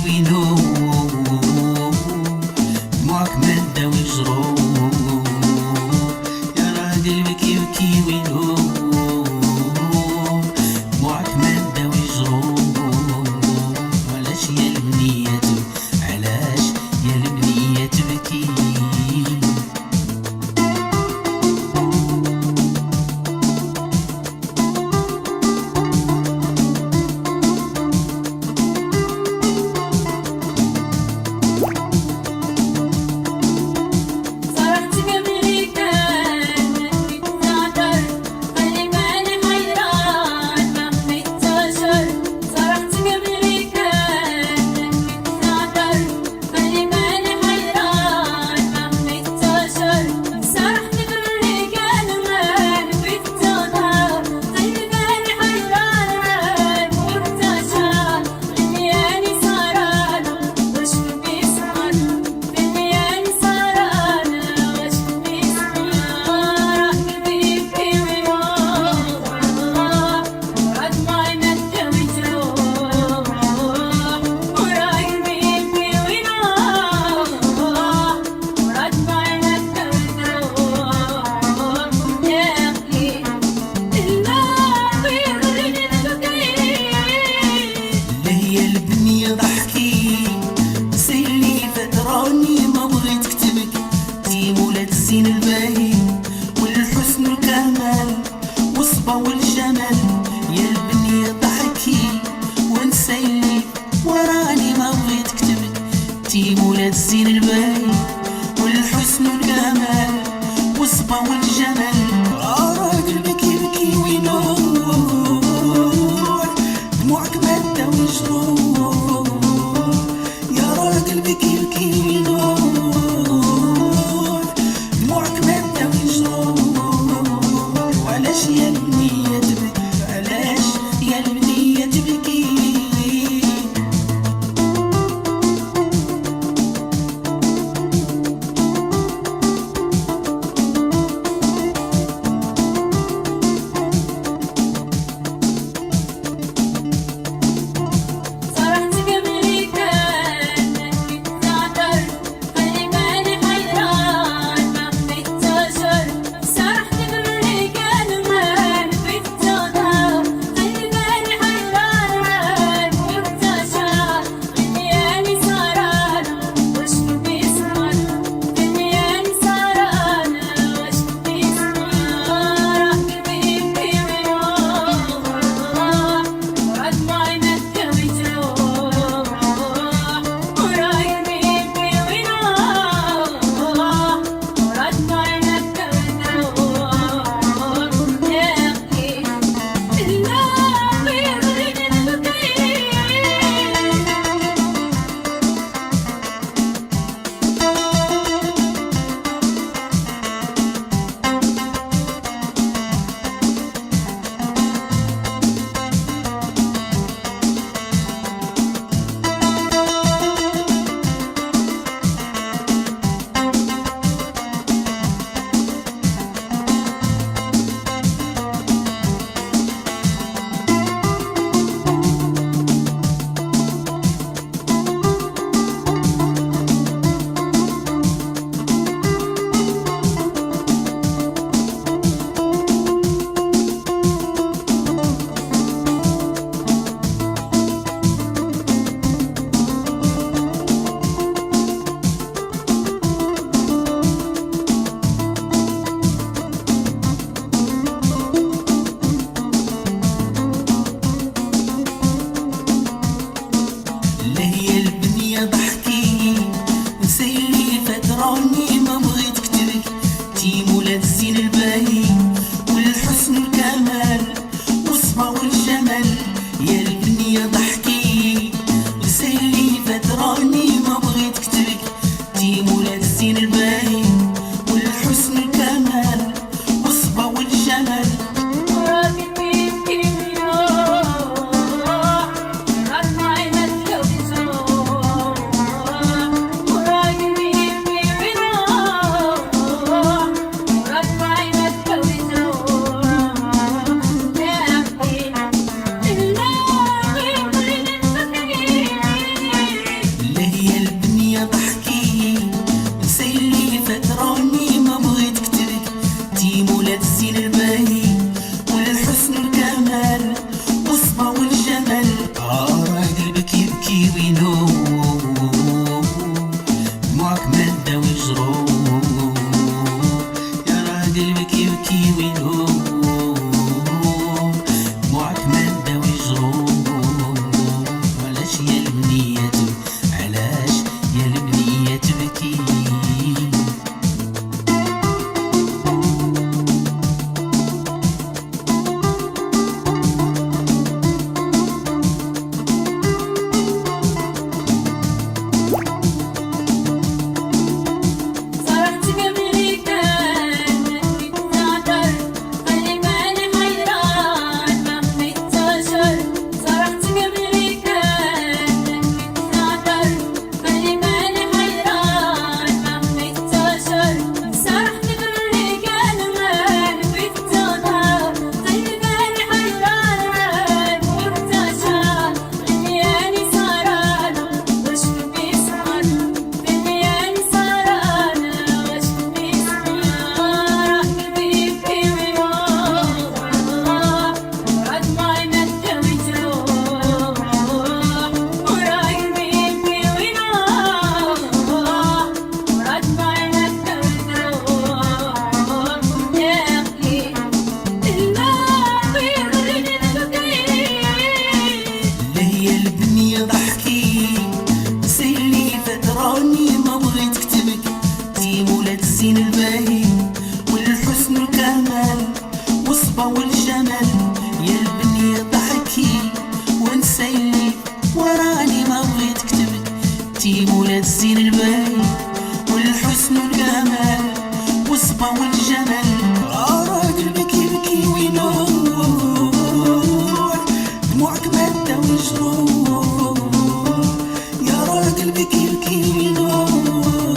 وينو دموعك مادة ويجرو يا راجل بكي بكي وينو دموعك مادة ويجرو علاش يا البنية علاش يا البنية تبكي الزين الباهي والحسن الكمال والصبا والجمال يا البنية ضحكي ونسيني وراني ما بغيت كتبك تي مولات الزين الباهي والحسن الكمال والصبا والجمال راجل بكي بكي وينوح دموعك مادة ويجروح يا راجل بكي بكي وينوح علاش يا البنية تبكي علاش يا البنية تبكي الزين الباهي والحسن الكمال والصبا والجمال يا البنية ضحكي وسيلي فتراني ما بغيت كتبك تي مولات الزين الباهي والحسن الكمال والصبا والجمال انتي مولا الزين الباهي والحسن والجمال والصبا والجمال. راجل بكي بكي وينور دموعك مادة وجروح، يا راجل بكي بكي وينور